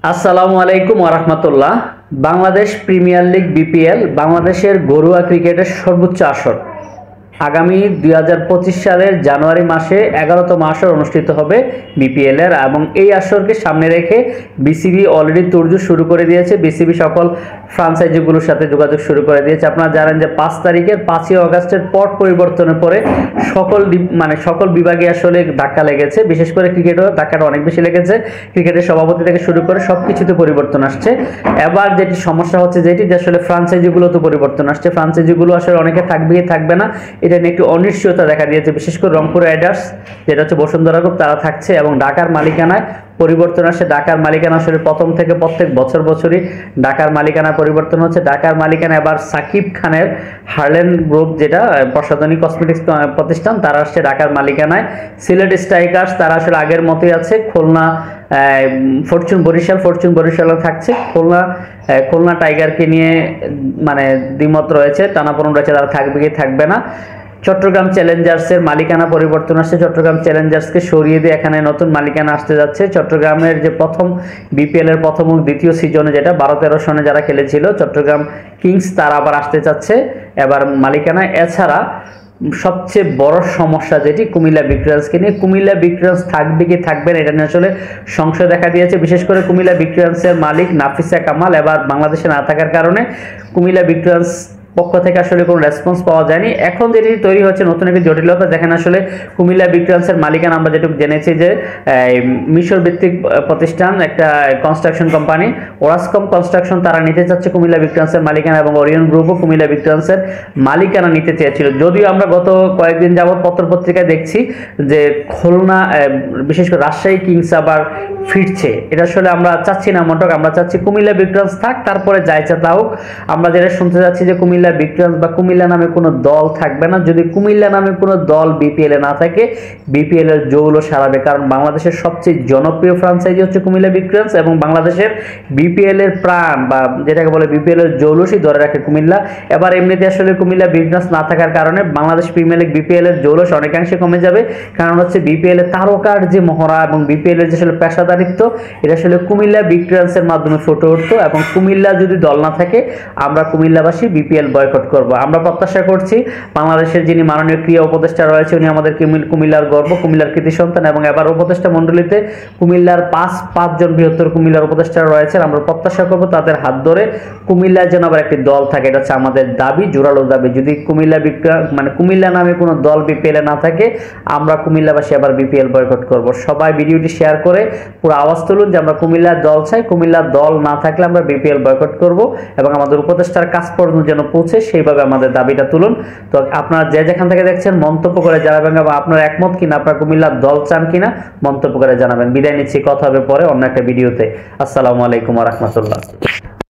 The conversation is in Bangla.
আসসালামু আলাইকুম ওয়া রাহমাতুল্লাহ। বাংলাদেশ প্রিমিয়ার লিগ বিপিএল বাংলাদেশের ঘরোয়া ক্রিকেটের সর্বোচ্চ আসর আগামী 2025 সালের জানুয়ারি মাসে 11তম আসর অনুষ্ঠিত হবে বিপিএল এর, এবং এই আসরকে সামনে রেখে বিসিবি অলরেডি তোড়জোড় শুরু করে দিয়েছে। বিসিবি সকল ফ্রাঞ্চাইজিগুলোর সাথে যোগাযোগ শুরু করে দিয়েছে। আপনারা জানেন যে 5 তারিখের 5ই আগস্টের পট পরিবর্তনের পরে সকল বিভাগে আসলে ধাক্কা লেগেছে। বিশেষ করে ক্রিকেটও ধাক্কাটা অনেক বেশি লেগেছে। ক্রিকেটের সভাপতি থেকে শুরু করে সবকিছুতে পরিবর্তন আসছে। এবার যেটি সমস্যা হচ্ছে যে আসলে ফ্রাঞ্চাইজিগুলোতে পরিবর্তন আসছে। ফ্রাঞ্চাইজিগুলো আসলে অনেকে থাকবে কি থাকবে না, এটা নিয়ে একটু অনিশ্চয়তা দেখা দিয়েছে। বিশেষ করে রংপুর রাইডার্স, যেটা হচ্ছে বসুন্ধরা গ্রুপ, তারা থাকছে, এবং ঢাকার মালিকানায় পরিবর্তন আসে। ঢাকার মালিকানা আসলে প্রথম থেকে প্রত্যেক বছরই ঢাকার মালিকানা পরিবর্তন হচ্ছে। ঢাকার মালিকানা এবার সাকিব খানের হার্লেন গ্রুপ, যেটা প্রসাধনী কসমেটিক্স প্রতিষ্ঠান, তারা আসছে ঢাকার মালিকানায়। সিলেট স্ট্রাইকার্স, তারা আসলে আগের মতোই আছে। খুলনা ফরচুন বরিশাল থাকছে। খুলনা টাইগারকে নিয়ে দ্বিমত রয়েছে, টানাপোড়েন রয়েছে, তারা থাকবে কি থাকবে না। চট্টগ্রাম চ্যালেঞ্জার্সের মালিকানা পরিবর্তন আসছে। চট্টগ্রাম চ্যালেঞ্জার্সকে সরিয়ে দিয়ে এখানে নতুন মালিকানা আসতে যাচ্ছে। চট্টগ্রামের যে প্রথম বিপিএল এর প্রথম ও দ্বিতীয় সিজনে, যেটা 12-13 সনে যারা খেলেছিল, চট্টগ্রাম কিংস, তারা আবার আসতে যাচ্ছে এবার মালিকানা। এছাড়া সবচেয়ে বড় সমস্যা যেটি কুমিল্লা ভিক্টোরিয়ান্সকে নিয়ে, কুমিল্লা ভিক্টোরিয়ান্স থাকবে কি থাকবে না, এটা নিয়ে আসলে সংশয় দেখা দিয়েছে। বিশেষ করে কুমিল্লা ভিক্টোরিয়ান্সের মালিক নাফিসা কামাল এবার বাংলাদেশে না থাকার কারণে কুমিল্লা ভিক্টোরিয়ান্স পক্ষ থেকে আসলে কোনো রেসপন্স পাওয়া যায়নি। এখন যেটি তৈরি হচ্ছে নতুন একটি জটিলতা, যেখানে আসলে কুমিল্লা ভিক্টোরিয়ান্সের মালিকানা আমরা যেটুকু জেনেছি যে মিশর ভিত্তিক প্রতিষ্ঠান, একটা কনস্ট্রাকশন কোম্পানি ওরাসকম কনস্ট্রাকশন, তারা নিতে চাচ্ছে কুমিল্লা ভিক্টোরিয়ান্সের মালিকানা, এবং ওরিয়ন গ্রুপও কুমিল্লা ভিক্টোরিয়ান্সের মালিকানা নিতে চেয়েছিল। যদিও আমরা গত কয়েকদিন যাবৎ পত্রপত্রিকায় দেখছি যে খুলনা, বিশেষ করে রাজশাহী কিংস আবার ফিরছে। এটা আসলে আমরা চাচ্ছি না মন্টক, আমরা চাচ্ছি কুমিল্লা ভিক্টোরিয়ান্স থাক, তারপরে যা ইচ্ছা তা হোক। আমরা যেটা শুনতে যাচ্ছি যে কুমিল্লা ভিক্টোরিয়ান্স বা কুমিল্লা নামে কোনো দল থাকবে না। যদি কুমিল্লা নামে কোনো দল বিপিএল এ না থাকে, বিপিএল এর জৌলও সারাবে। কারণ বাংলাদেশের সবচেয়ে জনপ্রিয় ফ্রাঞ্চাইজি হচ্ছে কুমিল্লা ভিক্টোরিয়ান্স, এবং বাংলাদেশের বিপিএল এর প্রাণ বা যেটাকে বলে বিপিএল এর জৌলসই ধরে রাখে কুমিল্লা। এবার এমনিতে আসলে কুমিল্লা ভিক্টোরিয়ান্স না থাকার কারণে বাংলাদেশ প্রিমিয়ার লিগ বিপিএল এর জৌলস অনেকাংশে কমে যাবে। কারণ হচ্ছে বিপিএল এর তারকার যে মহড়া এবং বিপিএল এর যে আসলে পেশাদারিত্ব, এটা আসলে কুমিল্লা ভিক্টোরিয়ান্সের মাধ্যমে ফুটে উঠতো। এবং কুমিল্লা যদি দল না থাকে, আমরা কুমিল্লাবাসী বিপিএল বয়কট করব। আমরা প্রত্যাশা করছি বাংলাদেশের যিনি মাননীয় ক্রীড়া উপদেষ্টা রয়েছে, উনি আমাদের কুমিল্লার গর্ব, কুমিল্লার কৃতি সন্তান, এবং এবার উপদেষ্টা মণ্ডলীতে কুমিল্লার পাঁচজন বৃহত্তর কুমিল্লার উপদেষ্টা রয়েছেন। আমরা প্রত্যাশা করব তাদের হাত ধরে কুমিল্লায় যেন আবার একটি দল থাকে। এটা হচ্ছে আমাদের দাবি, জোরালো দাবি। যদি কুমিল্লা নামে কোনো দল বিপিএল এ না থাকে, আমরা কুমিল্লাবাসী আবার বিপিএল বয়কট করব। সবাই ভিডিওটি শেয়ার করে পুরো আওয়াজ তুলুন যে আমরা কুমিল্লার দল চাই, কুমিল্লার দল না থাকলে আমরা বিপিএল বয়কট করব, এবং আমাদের উপদেষ্টার কাছ পর্যন্ত যেন পৌঁছে সেইভাবে আমাদের দাবিটা তুলুন। তো আপনারা যে যেখান থেকে দেখছেন মন্তব্য করে জানাবেন, বা আপনার একমত কিনা, আপনার কুমিল্লার দল চান কিনা মন্তব্য করে জানাবেন। বিদায় নিচ্ছি, কথা হবে পরে অন্য একটা ভিডিওতে। আসসালামু আলাইকুম ওয়া রাহমাতুল্লাহ।